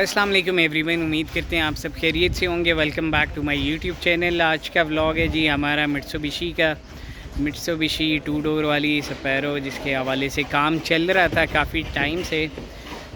अस्सलाम वालेकुम एवरीवन। उम्मीद करते हैं आप सब खैरियत से होंगे। Welcome back to my YouTube channel. आज का व्लॉग है जी हमारा मिट्सुबिशी 2 डोर वाली सपेरो, जिसके हवाले से काम चल रहा था काफ़ी टाइम से।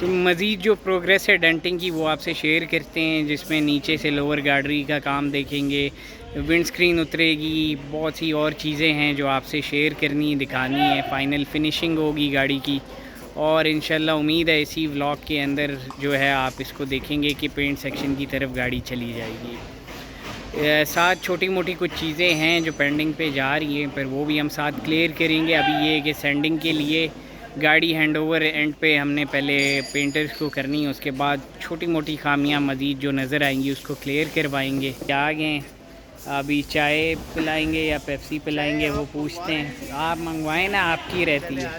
तो मज़ीद जो प्रोग्रेस है डेंटिंग की वो आपसे शेयर करते हैं, जिसमें नीचे से लोअर गार्डरी का काम देखेंगे, विंड स्क्रीन उतरेगी, बहुत सी और चीज़ें हैं जो आपसे शेयर करनी दिखानी है। फ़ाइनल फिनिशिंग होगी गाड़ी की और इंशाल्लाह उम्मीद है इसी व्लॉग के अंदर जो है आप इसको देखेंगे कि पेंट सेक्शन की तरफ गाड़ी चली जाएगी। साथ छोटी मोटी कुछ चीज़ें हैं जो पेंडिंग पे जा रही हैं, पर वो भी हम साथ क्लियर करेंगे। अभी ये है कि सेंडिंग के लिए गाड़ी हैंडओवर एंड पे हमने पहले पेंटर्स को करनी है, उसके बाद छोटी मोटी खामियां मज़ीद जो नज़र आएंगी उसको क्लियर करवाएंगे। आ गए, अभी चाय पिलाएंगे या पेप्सी पिलाएंगे वो पूछते हैं। आप मंगवाएं ना, आपकी रहती है,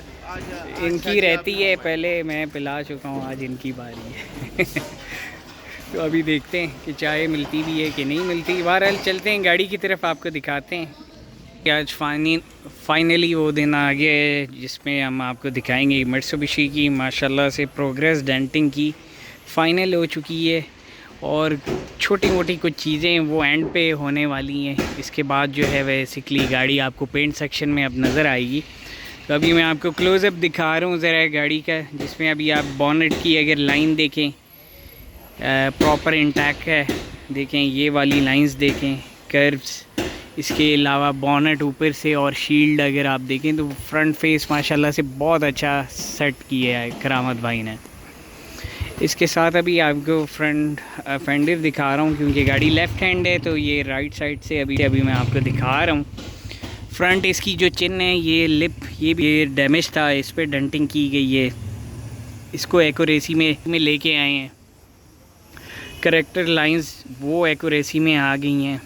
इनकी रहती है। पहले मैं पिला चुका हूँ, आज इनकी बारी है। तो अभी देखते हैं कि चाय मिलती भी है कि नहीं मिलती। बहरहाल चलते हैं गाड़ी की तरफ, आपको दिखाते हैं कि आज फाइनली वो दिन आ गया है जिसमें हम आपको दिखाएंगे मित्सुबिशी की माशाल्लाह से प्रोग्रेस डेंटिंग की फ़ाइनल हो चुकी है और छोटी मोटी कुछ चीज़ें वो एंड पे होने वाली हैं। इसके बाद जो है बेसिकली गाड़ी आपको पेंट सेक्शन में अब नज़र आएगी। तो अभी मैं आपको क्लोज़अप दिखा रहा हूँ ज़रा गाड़ी का, जिसमें अभी आप बॉनेट की अगर लाइन देखें प्रॉपर इंटैक्ट है। देखें ये वाली लाइंस देखें, कर्व्स। इसके अलावा बॉनेट ऊपर से और शील्ड अगर आप देखें तो फ्रंट फेस माशाल्लाह से बहुत अच्छा सेट किया है करामत भाई ने। इसके साथ अभी आपको फ्रंट फेंडर दिखा रहा हूँ, क्योंकि गाड़ी लेफ़्ट हैंड है तो ये राइट साइड से अभी मैं आपको दिखा रहा हूँ। फ्रंट इसकी जो चिन है, ये लिप, ये भी डैमेज था, इस पर डेंटिंग की गई है। इसको एक्यूरेसी में लेके आए हैं। करेक्टर लाइंस वो एक्यूरेसी में आ गई हैं।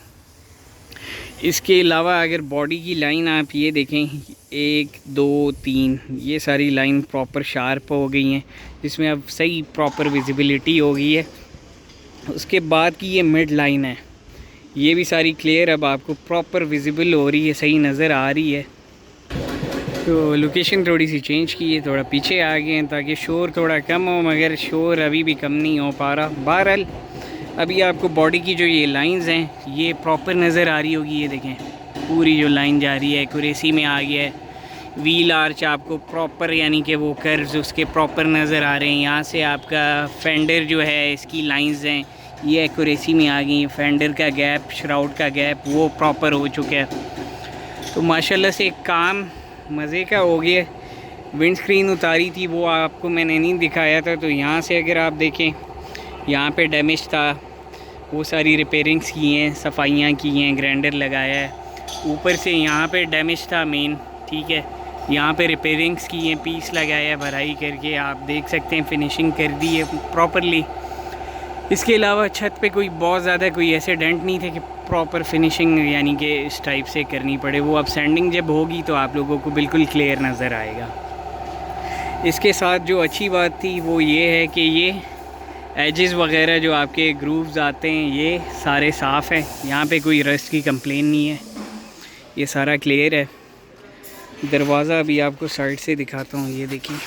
इसके अलावा अगर बॉडी की लाइन आप ये देखें, 1 2 3 ये सारी लाइन प्रॉपर शार्प हो गई हैं, जिसमें अब सही प्रॉपर विजिबिलिटी हो गई है। उसके बाद की ये मिड लाइन है, ये भी सारी क्लियर अब आपको प्रॉपर विजिबल हो रही है, सही नज़र आ रही है। तो लोकेशन थोड़ी सी चेंज की है, थोड़ा पीछे आ गए हैं ताकि शोर थोड़ा कम हो, मगर शोर अभी भी कम नहीं हो पा रहा। बहरहाल अभी आपको बॉडी की जो ये लाइंस हैं ये प्रॉपर नज़र आ रही होगी। ये देखें पूरी जो लाइन जा रही है एक्यूरेसी में आ गया है। व्हील आर्च आपको प्रॉपर यानी कि वो कर्व्स उसके प्रॉपर नज़र आ रहे हैं। यहाँ से आपका फेंडर जो है इसकी लाइंस हैं ये एक्यूरेसी में आ गई। फेंडर का गैप, श्राउड का गैप वो प्रॉपर हो चुका है। तो माशाल्लाह से काम मज़े का हो गया। विंड स्क्रीन उतारी थी वो आपको मैंने नहीं दिखाया था, तो यहाँ से अगर आप देखें यहाँ पे डैमेज था, वो सारी रिपेयरिंग्स की हैं, सफाइयाँ की हैं, ग्राइंडर लगाया है। ऊपर से यहाँ पे डैमेज था मेन, ठीक है, यहाँ पे रिपेयरिंग्स की हैं, पीस लगाया है, भराई करके आप देख सकते हैं फिनिशिंग कर दी है प्रॉपरली। इसके अलावा छत पे कोई बहुत ज़्यादा कोई ऐसे डेंट नहीं थे कि प्रॉपर फिनिशिंग यानी कि इस टाइप से करनी पड़े। वो अब सैंडिंग जब होगी तो आप लोगों को बिल्कुल क्लियर नज़र आएगा। इसके साथ जो अच्छी बात थी वो ये है कि ये एजेस वगैरह जो आपके ग्रूव्स आते हैं ये सारे साफ़ हैं, यहाँ पे कोई रस्ट की कंप्लेन नहीं है, ये सारा क्लियर है। दरवाज़ा भी आपको साइड से दिखाता हूँ, ये देखिए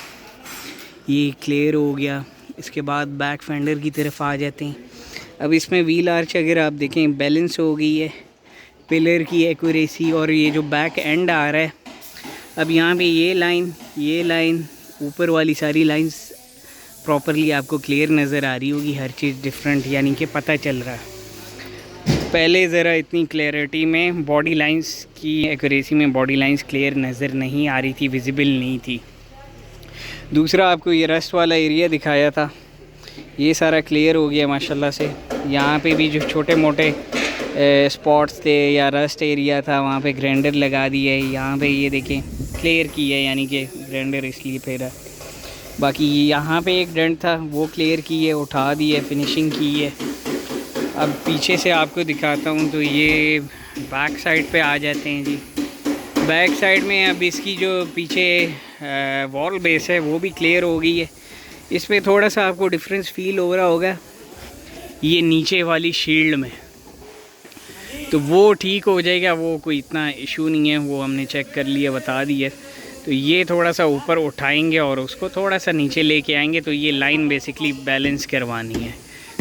ये क्लियर हो गया। इसके बाद बैक फेंडर की तरफ आ जाते हैं। अब इसमें व्हील आर्च अगर आप देखें बैलेंस हो गई है, पिलर की एक्यूरेसी और ये जो बैक एंड आ रहा है। अब यहाँ पे ये लाइन ऊपर वाली सारी लाइंस प्रॉपरली आपको क्लियर नज़र आ रही होगी, हर चीज़ डिफरेंट यानी कि पता चल रहा है। पहले ज़रा इतनी क्लैरिटी में बॉडी लाइंस की एक्यूरेसी में बॉडी लाइंस क्लियर नज़र नहीं आ रही थी, विजिबल नहीं थी। दूसरा आपको ये रस्ट वाला एरिया दिखाया था, ये सारा क्लियर हो गया माशाल्लाह से। यहाँ पे भी जो छोटे मोटे स्पॉट्स थे या रस्ट एरिया था वहाँ पे ग्राइंडर लगा दिया है। यहाँ पे ये देखें क्लियर किया है, यानी कि ग्राइंडर इसलिए फेरा। बाकी यहाँ पे एक डेंट था वो क्लियर की है, उठा दी है, फिनिशिंग की है। अब पीछे से आपको दिखाता हूँ तो ये बैक साइड पे आ जाते हैं जी। बैक साइड में अब इसकी जो पीछे वॉल बेस है वो भी क्लियर हो गई है। इसमें थोड़ा सा आपको डिफरेंस फील हो रहा होगा ये नीचे वाली शील्ड में, तो वो ठीक हो जाएगा, वो कोई इतना इशू नहीं है, वो हमने चेक कर लिया, बता दिया। तो ये थोड़ा सा ऊपर उठाएंगे और उसको थोड़ा सा नीचे लेके आएंगे। तो ये लाइन बेसिकली बैलेंस करवानी है।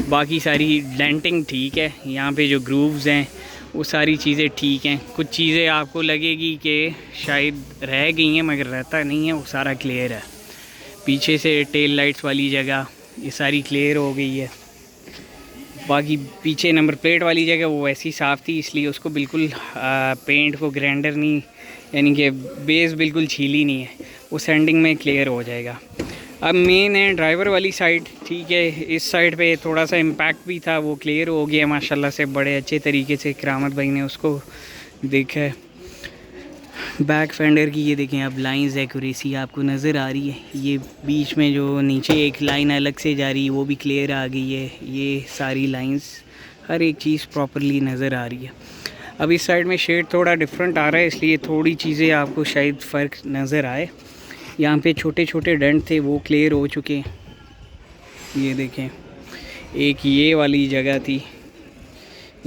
बाकी सारी डेंटिंग ठीक है, यहाँ पे जो ग्रूव्स हैं वो सारी चीज़ें ठीक हैं। कुछ चीज़ें आपको लगेगी कि शायद रह गई हैं, मगर रहता नहीं है, वो सारा क्लियर है। पीछे से टेल लाइट्स वाली जगह ये सारी क्लियर हो गई है। बाकी पीछे नंबर प्लेट वाली जगह वो वैसी साफ़ थी, इसलिए उसको बिल्कुल पेंट को ग्राइंडर नहीं, यानी कि बेस बिल्कुल छीली नहीं है, वो सैंडिंग में क्लियर हो जाएगा। अब मेन है ड्राइवर वाली साइड, ठीक है। इस साइड पे थोड़ा सा इम्पैक्ट भी था, वो क्लियर हो गया माशाल्लाह से, बड़े अच्छे तरीके से करामत भाई ने उसको देखा है। बैक फेंडर की ये देखें अब लाइंस एक्यूरेसी आपको नज़र आ रही है। ये बीच में जो नीचे एक लाइन अलग से जा रही है वो भी क्लियर आ गई है। ये सारी लाइंस हर एक चीज़ प्रॉपरली नज़र आ रही है। अब इस साइड में शेड थोड़ा डिफरेंट आ रहा है, इसलिए थोड़ी चीज़ें आपको शायद फ़र्क नज़र आए। यहाँ पे छोटे छोटे डेंट थे वो क्लियर हो चुके हैं। ये देखें, एक ये वाली जगह थी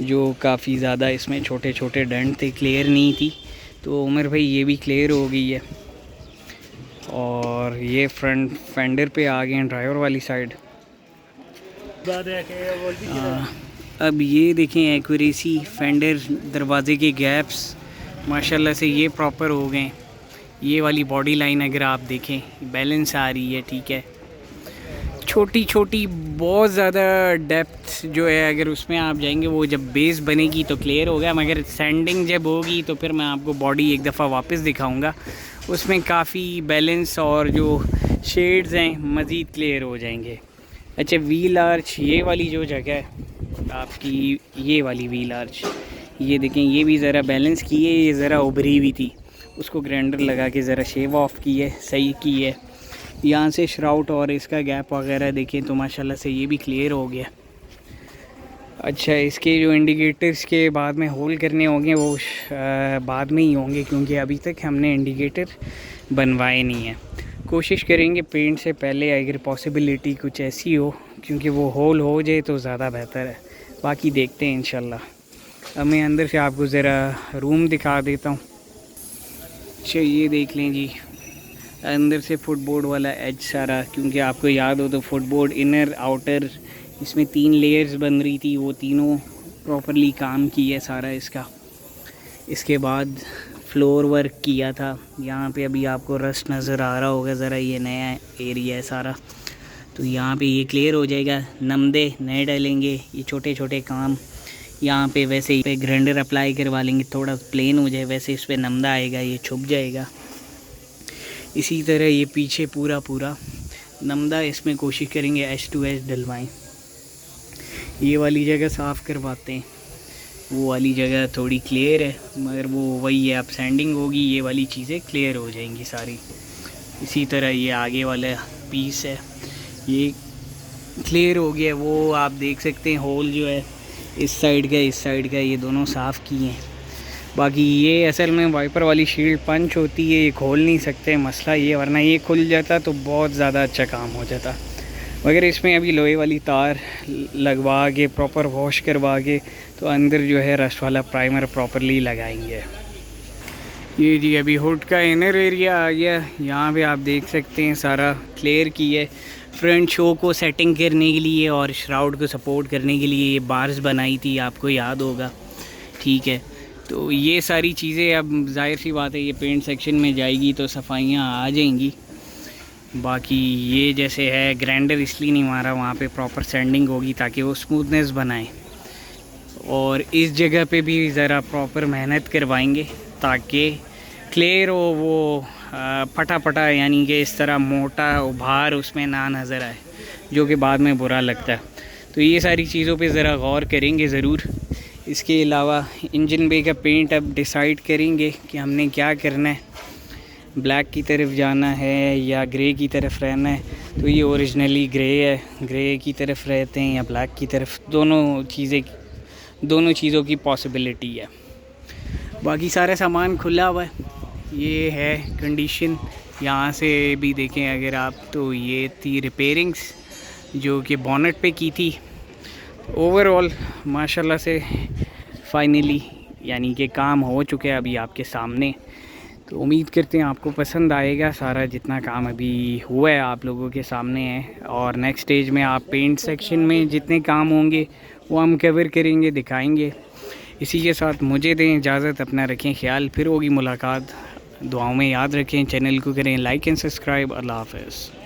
जो काफ़ी ज़्यादा इसमें छोटे छोटे डेंट थे, क्लियर नहीं थी, तो उमर भाई ये भी क्लियर हो गई है। और ये फ्रंट फेंडर पे आ गए हैं ड्राइवर वाली साइड। अब ये देखें एक्यूरेसी, फेंडर दरवाज़े के गैप्स माशाल्लाह से ये प्रॉपर हो गए। ये वाली बॉडी लाइन अगर आप देखें बैलेंस आ रही है, ठीक है। छोटी छोटी बहुत ज़्यादा डेप्थ जो है अगर उसमें आप जाएंगे वो जब बेस बनेगी तो क्लियर होगा, मगर सैंडिंग जब होगी तो फिर मैं आपको बॉडी एक दफ़ा वापस दिखाऊंगा, उसमें काफ़ी बैलेंस और जो शेड्स हैं मज़ीद क्लियर हो जाएंगे। अच्छा, व्हील आर्च ये वाली जो जगह है आपकी, ये वाली व्हील आर्च ये देखें, ये भी ज़रा बैलेंस की है, ये ज़रा उभरी हुई थी, उसको ग्राइंडर लगा के ज़रा शेव ऑफ की है, सही की है। यहाँ से श्राउट और इसका गैप वगैरह देखें तो माशाल्लाह से ये भी क्लियर हो गया। अच्छा, इसके जो इंडिकेटर्स के बाद में होल करने होंगे वो बाद में ही होंगे, क्योंकि अभी तक हमने इंडिकेटर बनवाए नहीं हैं। कोशिश करेंगे पेंट से पहले अगर पॉसिबिलिटी कुछ ऐसी हो, क्योंकि वो होल हो जाए तो ज़्यादा बेहतर है। बाकी देखते हैं इंशाल्लाह। अब मैं अंदर से आपको ज़रा रूम दिखा देता हूँ। अच्छा, ये देख लें जी, अंदर से फुटबोर्ड वाला एज सारा, क्योंकि आपको याद हो तो फुटबोर्ड इनर आउटर इसमें 3 लेयर्स बन रही थी, वो तीनों प्रॉपरली काम की है सारा इसका। इसके बाद फ्लोर वर्क किया था। यहाँ पे अभी आपको रस्ट नज़र आ रहा होगा ज़रा, ये नया एरिया है सारा, तो यहाँ पे ये क्लियर हो जाएगा। नमदे नए डालेंगे, ये छोटे छोटे काम यहाँ पे वैसे ही पे ग्राइंडर अप्लाई करवा लेंगे, थोड़ा प्लेन हो जाए, वैसे इस पर नमदा आएगा, ये छुप जाएगा। इसी तरह ये पीछे पूरा नमदा इसमें कोशिश करेंगे H2H डलवाएं। ये वाली जगह साफ़ करवाते हैं, वो वाली जगह थोड़ी क्लियर है, मगर वो वही है, अब सैंडिंग होगी ये वाली चीज़ें क्लियर हो जाएंगी सारी। इसी तरह ये आगे वाला पीस है, ये क्लियर हो गया। वो आप देख सकते हैं होल जो है इस साइड का ये दोनों साफ़ किए हैं। बाकी ये असल में वाइपर वाली शील्ड पंच होती है, ये खोल नहीं सकते, मसला ये, वरना ये खुल जाता तो बहुत ज़्यादा अच्छा काम हो जाता। मगर इसमें अभी लोहे वाली तार लगवा के प्रॉपर वॉश करवा के तो अंदर जो है रस्ट वाला प्राइमर प्रॉपरली लगाएंगे। ये जी अभी हुड का इनर एरिया आ गया। यहाँ पे आप देख सकते हैं सारा क्लियर की है। फ्रंट शो को सेटिंग करने के लिए और श्राउड को सपोर्ट करने के लिए ये बार्स बनाई थी, आपको याद होगा, ठीक है। तो ये सारी चीज़ें अब जाहिर सी बात है ये पेंट सेक्शन में जाएगी तो सफाइयाँ आ जाएंगी। बाकी ये जैसे है ग्राइंडर इसलिए नहीं मारा, वहाँ पे प्रॉपर सैंडिंग होगी ताकि वो स्मूथनेस बनाए। और इस जगह पे भी ज़रा प्रॉपर मेहनत करवाएंगे ताकि क्लियर हो, वो फटा यानी कि इस तरह मोटा उभार उसमें ना नज़र आए, जो कि बाद में बुरा लगता है। तो ये सारी चीज़ों पे ज़रा गौर करेंगे ज़रूर। इसके अलावा इंजन बे का पेंट अब डिसाइड करेंगे कि हमने क्या करना है, ब्लैक की तरफ जाना है या ग्रे की तरफ रहना है। तो ये ओरिजिनली ग्रे है, ग्रे की तरफ रहते हैं या ब्लैक की तरफ, दोनों चीज़ों की पॉसिबिलिटी है। बाकी सारा सामान खुला हुआ है, ये है कंडीशन। यहाँ से भी देखें अगर आप, तो ये थी रिपेयरिंग्स जो कि बॉनेट पे की थी। ओवरऑल माशाल्लाह से फाइनली यानी कि काम हो चुके हैं अभी आपके सामने। तो उम्मीद करते हैं आपको पसंद आएगा सारा जितना काम अभी हुआ है आप लोगों के सामने है। और नेक्स्ट स्टेज में आप पेंट सेक्शन में जितने काम होंगे वो हम कवर करेंगे, दिखाएंगे। इसी के साथ मुझे दें इजाज़त, अपना रखें ख्याल, फिर होगी मुलाकात। दुआओं में याद रखें, चैनल को करें लाइक एंड सब्सक्राइब। अल्लाह हाफ़िज़।